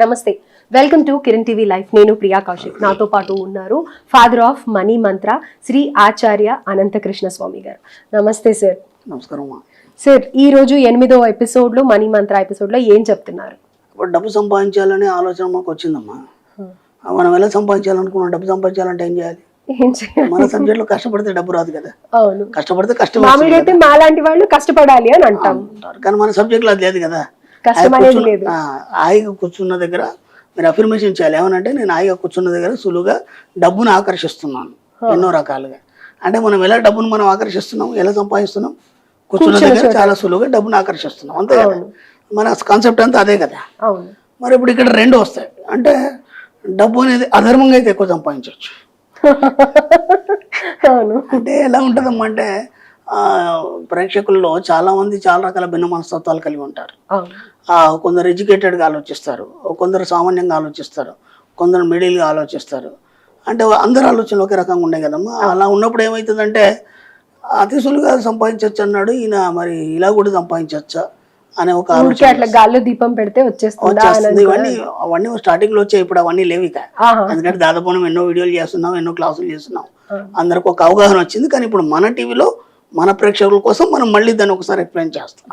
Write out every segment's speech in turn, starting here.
నమస్తే, welcome to Kiran TV life. నేను ప్రియా కౌశిక్. నాతో పాటు ఉన్నారు ఫాదర్ ఆఫ్ మనీ మంత్ర శ్రీ ఆచార్య అనంతకృష్ణ స్వామి గారు. నమస్తే సార్. నమస్కారం సార్, ఈ రోజు 8వ ఎపిసోడ్ లో మనీ మంత్ర ఎపిసోడ్ లో ఏం చెప్తున్నారు? ఇప్పుడు డబ్బు సంపాదించాలనే ఆలోచన మాకు వచ్చిందమ్మా. మనం ఎలా సంపాదించాలనుకున్నాం? డబ్బు సంపాదించాలంటే ఏం చేయాలి? మన సబ్జెక్ట్ లో కష్టపడితే డబ్బు రాదు కదా. అవును, కష్టపడితే కష్టం. మామూలుగా మాలాంటి వాళ్ళు కష్టపడాలి అని అంటాం, కానీ మన సబ్జెక్ట్ లో అది లేదు కదా. కష్టం అనేది లేదు. హాయిగా కూర్చున్న దగ్గర మీరు అఫర్మేషన్ చేయాలి. ఏమనంటే నేను హాయిగా కూర్చున్న దగ్గర సులువుగా డబ్బును ఆకర్షిస్తున్నాను ఎన్నో రకాలుగా. అంటే మనం ఎలా డబ్బును మనం ఆకర్షిస్తున్నాం, ఎలా సంపాదిస్తున్నాం? కూర్చున్న దగ్గర చాలా సులువుగా డబ్బును ఆకర్షిస్తున్నాం, అంతే కదా. మన కాన్సెప్ట్ అంతా అదే కదా. మరి ఇప్పుడు ఇక్కడ రెండు వస్తాయి. అంటే డబ్బు అనేది అధర్మంగా అయితే ఎక్కువ సంపాదించవచ్చు. అంటే ఎలా ఉంటుందమ్మా అంటే ప్రేక్షకుల్లో చాలా మంది చాలా రకాల భిన్న మనస్తత్వాలు కలిగి ఉంటారు. కొందరు ఎడ్యుకేటెడ్గా ఆలోచిస్తారు, కొందరు సామాన్యంగా ఆలోచిస్తారు, కొందరు మిడిల్గా ఆలోచిస్తారు. అంటే అందరు ఆలోచనలు ఒకే రకంగా ఉన్నాయి కదమ్మా. అలా ఉన్నప్పుడు ఏమవుతుందంటే అతి సులువుగా సంపాదించవచ్చు అన్నాడు ఈయన, మరి ఇలా కూడా సంపాదించవచ్చా అనే ఒక ఆలోచన. అట్లా గాల్లో దీపం పెడితే వచ్చేస్తుంది. అవన్నీ స్టార్టింగ్ లో వచ్చాయి, ఇప్పుడు అవన్నీ లేవు ఇక. ఎందుకంటే దాదాపు మనం ఎన్నో వీడియోలు చేస్తున్నాం, ఎన్నో క్లాసులు చేస్తున్నాం, అందరికి ఒక అవగాహన వచ్చింది. కానీ ఇప్పుడు మన టీవీలో మన ప్రేక్షకుల కోసం మనం మళ్ళీ దాన్ని ఒకసారి ఎక్స్ప్లెయిన్ చేస్తాం.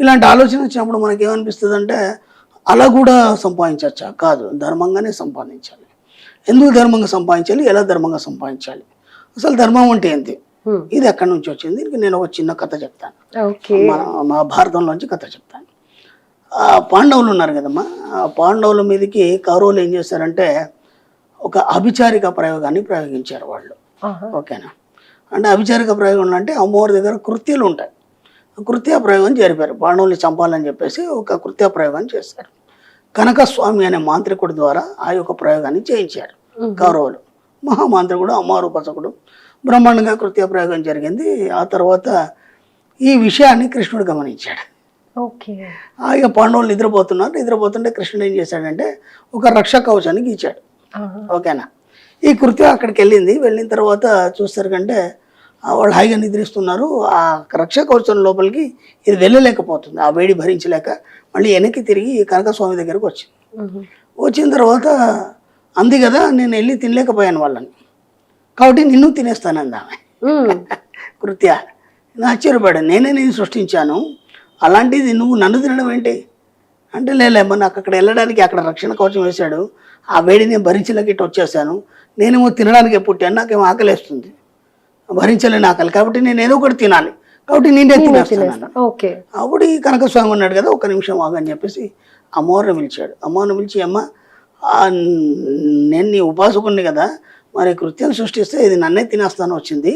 ఇలాంటి ఆలోచన వచ్చినప్పుడు మనకి ఏమనిపిస్తుంది అంటే అలా కూడా సంపాదించవచ్చా? కాదు, ధర్మంగానే సంపాదించాలి. ఎందుకు ధర్మంగా సంపాదించాలి, ఎలా ధర్మంగా సంపాదించాలి, అసలు ధర్మం అంటే ఏంటి, ఇది ఎక్కడి నుంచి వచ్చింది? దీనికి నేను ఒక చిన్న కథ చెప్తాను, మా భారతంలోంచి కథ చెప్తాను. పాండవులు ఉన్నారు కదమ్మా, పాండవుల మీదకి కౌరవులు ఏం చేశారంటే ఒక అభిచారిక ప్రయోగాన్ని ప్రయోగించారు వాళ్ళు. ఓకేనా? అంటే అభిచారిక ప్రయోగం అంటే అమ్మవారి దగ్గర కృత్యాలు ఉంటాయి, కృత్య ప్రయోగం జరిపారు. పాండవుల్ని చంపాలని చెప్పేసి ఒక కృత్య ప్రయోగం చేశారు. కనకస్వామి అనే మాంత్రికుడి ద్వారా ఆ యొక్క ప్రయోగాన్ని చేయించారు కౌరవులు. మహామాంత్రికుడు, అమ్మవారు ఉపాసకుడు, బ్రహ్మాండంగా కృత్య ప్రయోగం జరిగింది. ఆ తర్వాత ఈ విషయాన్ని కృష్ణుడు గమనించాడు. ఇక పాండవులు నిద్రపోతుంటే కృష్ణుడు ఏం చేశాడంటే ఒక రక్ష కవచాన్ని గీచాడు. ఓకేనా? ఈ కృత్య అక్కడికి వెళ్ళిన తర్వాత చూస్తారు కంటే వాళ్ళు హాయిగా నిద్రిస్తున్నారు. ఆ రక్ష కవచం లోపలికి ఇది వెళ్ళలేకపోతుంది, ఆ వేడి భరించలేక మళ్ళీ వెనక్కి తిరిగి కనకస్వామి దగ్గరకు వచ్చిన తర్వాత అంది కదా, నేను వెళ్ళి తినలేకపోయాను వాళ్ళని, కాబట్టి నిన్ను తినేస్తానంది ఆమె. కృత్య ఆశ్చర్యపడాను, నేను సృష్టించాను, అలాంటిది నువ్వు నన్ను తినడం ఏంటి అంటే, లేలేమ్మా నాకు అక్కడ వెళ్ళడానికి అక్కడ రక్షణ కవచం వేశాడు, ఆ వేడి నేను భరించలేక ఇటు వచ్చేసాను, నేనేమో తినడానికి పుట్టాను, నాకేమో ఆకలేస్తుంది, భరించలేని ఆకలి, కాబట్టి నేను ఏదో ఒకటి తినాలి, కాబట్టి నేనే తినేస్తాను. అప్పుడు ఈ కనకస్వామి ఉన్నాడు కదా, ఒక నిమిషం ఆగని చెప్పేసి అమ్మవారిని పిలిచాడు. అమ్మవారిని పిలిచి, అమ్మ నేను నీ ఉపాసకుడిని కదా, మరి కృత్యం సృష్టిస్తే ఇది నన్నే తినేస్తాను వచ్చింది,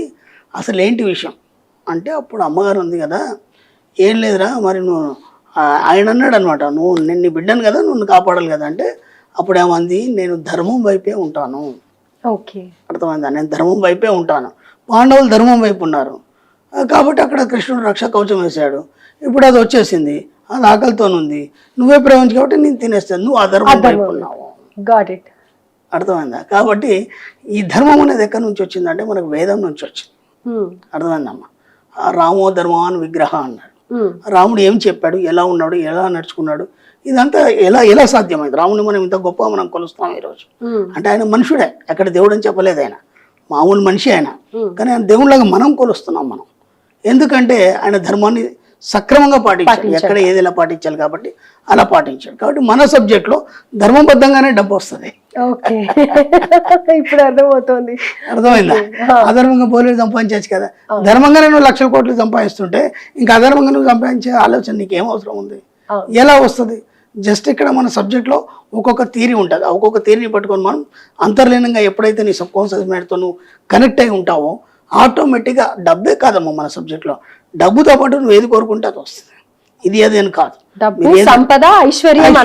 అసలు ఏంటి విషయం అంటే, అప్పుడు అమ్మగారు ఉంది కదా, ఏం లేదురా, మరి నువ్వు ఆయన అన్నాడు అనమాట, నేను నీ బిడ్డను కదా, నువ్వు కాపాడాలి కదా అంటే, అప్పుడు ఏమంది, నేను ధర్మం వైపే ఉంటాను. అర్థమైందా? నేను ధర్మం వైపే ఉంటాను. పాండవులు ధర్మం వైపు ఉన్నారు కాబట్టి అక్కడ కృష్ణుడు రక్ష కవచం వేశాడు. ఇప్పుడు అది వచ్చేసింది, అది ఆకలితోనుంది, నువ్వే ప్రేమించు కాబట్టి నేను తినేస్తాను, నువ్వు అధర్మం వైపు ఉన్నావు. అర్థమైందా? కాబట్టి ఈ ధర్మం అనేది ఎక్కడి నుంచి వచ్చిందంటే మనకు వేదం నుంచి వచ్చింది. అర్థమైందమ్మా? రామో ధర్మాన్ విగ్రహ అన్నాడు. రాముడు ఏం చెప్పాడు, ఎలా ఉన్నాడు, ఎలా నడుచుకున్నాడు, ఇదంతా ఎలా సాధ్యమైంది? రాముని మనం ఇంత గొప్ప మనం కొలుస్తాం ఈరోజు అంటే ఆయన మనుషుడే, ఎక్కడ దేవుడు అని చెప్పలేదు, ఆయన మామూలు మనిషి ఆయన. కానీ ఆయన దేవుళ్ళగా మనం కొలుస్తున్నాం మనం, ఎందుకంటే ఆయన ధర్మాన్ని సక్రమంగా పాటించాడు, ఎక్కడ ఏది ఎలా పాటించాలి కాబట్టి అలా పాటించాడు. కాబట్టి మన సబ్జెక్ట్ లో ధర్మబద్ధంగానే డబ్బు వస్తుంది. ఇప్పుడు అర్థమవుతుంది. అర్థమైందా? అధర్మంగా పోలీసు సంపాదించచ్చు కదా, ధర్మంగానే నువ్వు లక్షల కోట్లు సంపాదిస్తుంటే ఇంకా అధర్మంగా నువ్వు సంపాదించే ఆలోచన నీకు ఏం అవసరం ఉంది? ఎలా వస్తుంది? జస్ట్ ఇక్కడ మన సబ్జెక్ట్లో ఒక్కొక్క థియరీ ఉంటుంది, ఒక్కొక్క థియరీని పట్టుకొని మనం అంతర్లీనంగా ఎప్పుడైతే నీ సబ్ కాన్షియస్ మైండ్తో నువ్వు కనెక్ట్ అయి ఉంటావో ఆటోమేటిక్గా డబ్బే కాదమ్మా మన సబ్జెక్ట్లో, డబ్బుతో పాటు నువ్వు ఏది కోరుకుంటే అది వస్తుంది. ఇది అదేని కాదు, సంపద, ఐశ్వర్యం,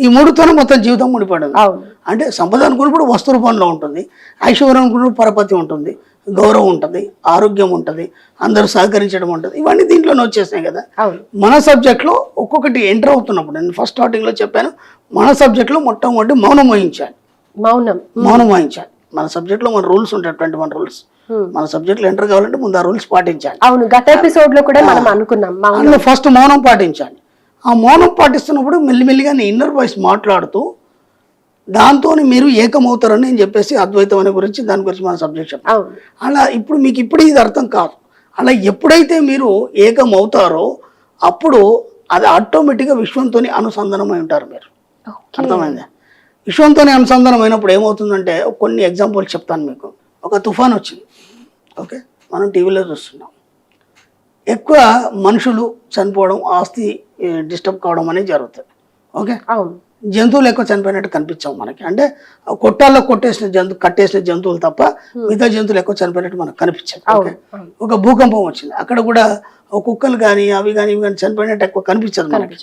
ఈ మూడుతోనే మొత్తం జీవితం ముడిపడింది. అంటే సంపద అనుకున్నప్పుడు వస్తు రూపంలో ఉంటుంది, ఐశ్వర్యం అనుకున్నప్పుడు పరపతి ఉంటుంది, గౌరవం ఉంటుంది, ఆరోగ్యం ఉంటుంది, అందరూ సహకరించడం ఉంటుంది, ఇవన్నీ దీంట్లోనే వచ్చేసాయి కదా. మన సబ్జెక్ట్లో ఒక్కొక్కటి ఎంటర్ అవుతున్నప్పుడు నేను ఫస్ట్ స్టార్టింగ్ లో చెప్పాను, మన సబ్జెక్ట్లో మొట్టమొదటి మౌనం వహించాలి. మౌనం వహించాలి మన సబ్జెక్ట్లో. మన రూల్స్ ఉంటాయి, 21 రూల్స్. మన సబ్జెక్ట్లో ఎంటర్ కావాలంటే ముందు ఆ రూల్స్ పాటించాలి. అవును, గత ఎపిసోడ్ లో కూడా మనం అనుకున్నాం, ఫస్ట్ మౌనం పాటించాలి. ఆ మౌనం పాటిస్తున్నప్పుడు మెల్లిమెల్లిగా నీ ఇన్నర్ వాయిస్ మాట్లాడుతూ దాంతో మీరు ఏకమవుతారని నేను చెప్పేసి అద్వైతం అనే గురించి దాని గురించి మన సబ్జెక్ట్ చెప్తాం. అవును. అలా ఇప్పుడు మీకు ఇప్పుడు ఇది అర్థం కాదు. అలా ఎప్పుడైతే మీరు ఏకమవుతారో అప్పుడు అది ఆటోమేటిక్గా విశ్వంతో అనుసంధానమై ఉంటారు మీరు. ఓకే. అర్థమైందా? విశ్వంతో అనుసంధానం అయినప్పుడు ఏమవుతుందంటే కొన్ని ఎగ్జాంపుల్స్ చెప్తాను మీకు. ఒక తుఫాన్ వచ్చింది, ఓకే, మనం టీవీలో చూస్తున్నాం. ఎక్కువ మనుషులు చనిపోవడం, ఆస్తి డిస్టర్బ్ కావడం అనేది జరుగుతుంది. ఓకే, అవును. జంతువులు ఎక్కువ చనిపోయినట్టు కనిపించావు మనకి. అంటే కొట్టాల్లో కట్టేసిన జంతువులు తప్ప మిగతా జంతువులు ఎక్కువ చనిపోయినట్టు మనకు కనిపించదు. ఓకే, ఒక భూకంపం వచ్చింది, అక్కడ కూడా కుక్కలు కానీ అవి కానీ ఇవి కానీ చనిపోయినట్టు ఎక్కువ కనిపించదు మనకి.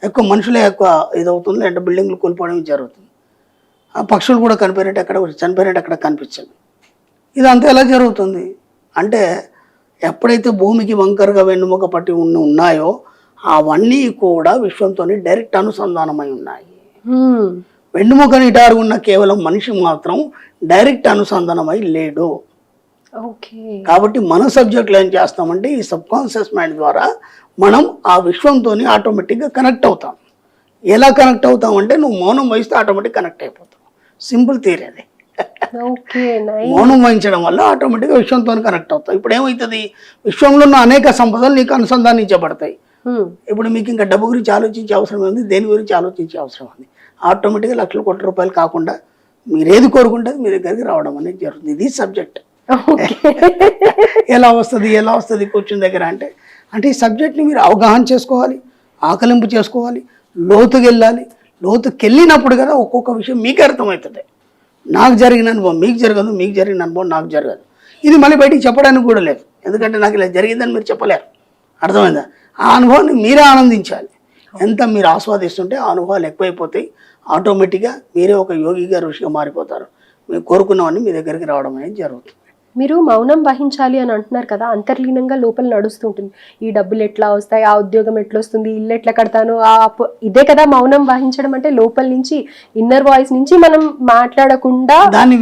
ఎక్కువ మనుషులే ఎక్కువ ఇదవుతుంది, అంటే బిల్డింగ్లు కూలిపోవడం జరుగుతుంది. ఆ పక్షులు కూడా చనిపోయినట్టు అక్కడ కనిపించదు. ఇదంతా ఎలా జరుగుతుంది అంటే ఎప్పుడైతే భూమికి వంకరగా వెన్నుముక పట్టి ఉన్నాయో అవన్నీ కూడా విశ్వంతో డైరెక్ట్ అనుసంధానమై ఉన్నాయి. వెన్నుముకని ఇటారు ఉన్న కేవలం మనిషి మాత్రం డైరెక్ట్ అనుసంధానమై లేడు. కాబట్టి మన సబ్జెక్ట్లో ఏం చేస్తామంటే ఈ సబ్ కాన్షియస్ మైండ్ ద్వారా మనం ఆ విశ్వంతో ఆటోమేటిక్గా కనెక్ట్ అవుతాం. ఎలా కనెక్ట్ అవుతామంటే నువ్వు మౌనం వహిస్తే ఆటోమేటిక్ కనెక్ట్ అయిపోతావు. సింపుల్ థియరీ అది. మౌనం వహించడం వల్ల ఆటోమేటిక్గా విశ్వంతో కనెక్ట్ అవుతావు. ఇప్పుడు ఏమవుతుంది, విశ్వంలో ఉన్న అనేక సంపదలు నీకు అనుసంధానించబడతాయి. ఇప్పుడు మీకు ఇంకా డబ్బు గురించి ఆలోచించే అవసరం ఉంది, దేని గురించి ఆలోచించే అవసరం ఉంది. ఆటోమేటిక్గా లక్షల కోట్ల రూపాయలు కాకుండా మీరు ఏది కోరుకుంటే మీ దగ్గరికి రావడం అనేది జరుగుతుంది. ఇది సబ్జెక్ట్. ఎలా వస్తుంది కూర్చుని దగ్గర అంటే ఈ సబ్జెక్ట్ని మీరు అవగాహన చేసుకోవాలి, ఆకలింపు చేసుకోవాలి, లోతుకి వెళ్ళాలి. లోతుకి వెళ్ళినప్పుడు కదా ఒక్కొక్క విషయం మీకు అర్థమవుతుంది. నాకు జరిగిన అనుభవం మీకు జరగదు, మీకు జరిగిన అనుభవం నాకు జరగదు. ఇది మళ్ళీ బయటికి చెప్పడానికి కూడా లేదు, ఎందుకంటే నాకు ఇలా జరిగిందని మీరు చెప్పలేరు. అర్థమైందా? ఆ అనుభవాన్ని మీరే ఆనందించాలి. ఎంత మీరు ఆస్వాదిస్తుంటే ఆ అనుభవాలు ఎక్కువైపోతాయి. ఆటోమేటిక్గా మీరే ఒక యోగిగా ఋషిగా మారిపోతారు. మీరు కోరుకున్నవన్నీ మీ దగ్గరికి రావడం అనేది జరుగుతుంది. మీరు మౌనం వహించాలి అని అంటున్నారు కదా, అంతర్లీనంగా లోపల నడుస్తుంటుంది. ఈ డబ్బులు ఎట్లా వస్తాయి, ఆ ఉద్యోగం ఎట్లా వస్తుంది, ఇల్లు ఎట్లా కడతాను, ఇదే కదా మౌనం వహించడం అంటే. లోపల నుంచి ఇన్నర్ వాయిస్ నుంచి మనం మాట్లాడకుండా దాన్ని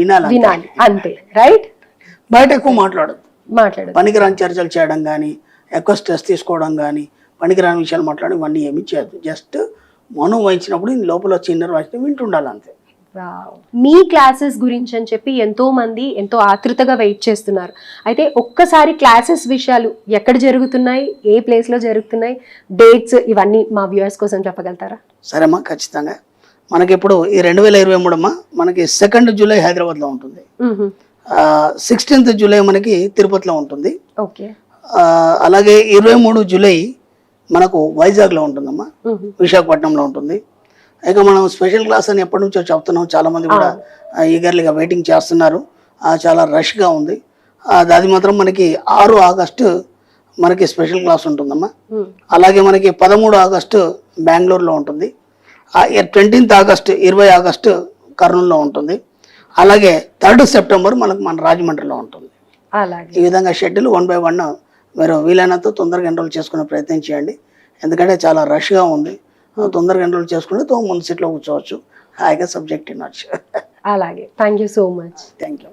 వినాలి అంతే. రైట్? బయట ఎక్కువ మాట్లాడదు. పనికిరాని చర్చలు చేయడం కానీ, ఎక్కువ స్ట్రెస్ తీసుకోవడం కానీ, పనికిరాని విషయాలు మాట్లాడడం ఇవన్నీ ఏమీ చేయదు. జస్ట్ మౌనం వహించినప్పుడు లోపల వచ్చి ఇన్నర్ వాయిస్ వింటుండాలి అంతే. మీ క్లాసెస్ గురించి అని చెప్పి ఎంతో మంది ఎంతో ఆతృతగా వెయిట్ చేస్తున్నారు. అయితే ఒక్కసారి క్లాసెస్ విషయాలు ఎక్కడ జరుగుతున్నాయి, ఏ ప్లేస్ లో జరుగుతున్నాయి, డేట్స్ ఇవన్నీ మా వ్యూవర్స్ కోసం చెప్పగలుగుతారా? సరేమ్మా, ఖచ్చితంగా. మనకి ఇప్పుడు ఈ 2023 అమ్మా మనకి 2 జూలై హైదరాబాద్లో ఉంటుంది, 16 జూలై మనకి తిరుపతిలో ఉంటుంది. ఓకే. అలాగే 23 జూలై మనకు వైజాగ్లో ఉంటుందమ్మా, విశాఖపట్నంలో ఉంటుంది. ఇక మనం స్పెషల్ క్లాస్ అని ఎప్పటి నుంచో చెప్తున్నాం, చాలామంది కూడా ఈగర్లీగా వెయిటింగ్ చేస్తున్నారు. చాలా రష్గా ఉంది. అది మాత్రం మనకి 6 ఆగస్టు మనకి స్పెషల్ క్లాస్ ఉంటుందమ్మా. అలాగే మనకి 13 ఆగస్టు బెంగళూరులో ఉంటుంది. 20 ఆగస్టు 20 ఆగస్టు కర్నూలులో ఉంటుంది. అలాగే 3 సెప్టెంబర్ మన రాజమండ్రిలో ఉంటుంది. ఈ విధంగా షెడ్యూల్ 1 by 1 మీరు వీలైనంత తొందరగా ఎన్రోల్ చేసుకునే ప్రయత్నం చేయండి. ఎందుకంటే చాలా రష్గా ఉంది. తొందరగా ఎన్రోల్ చేసుకుంటే ముందు సీట్లో కూర్చోవచ్చు, హాయిగా సబ్జెక్ట్ వినొచ్చు. అలాగే. Thank you so much. Thank you.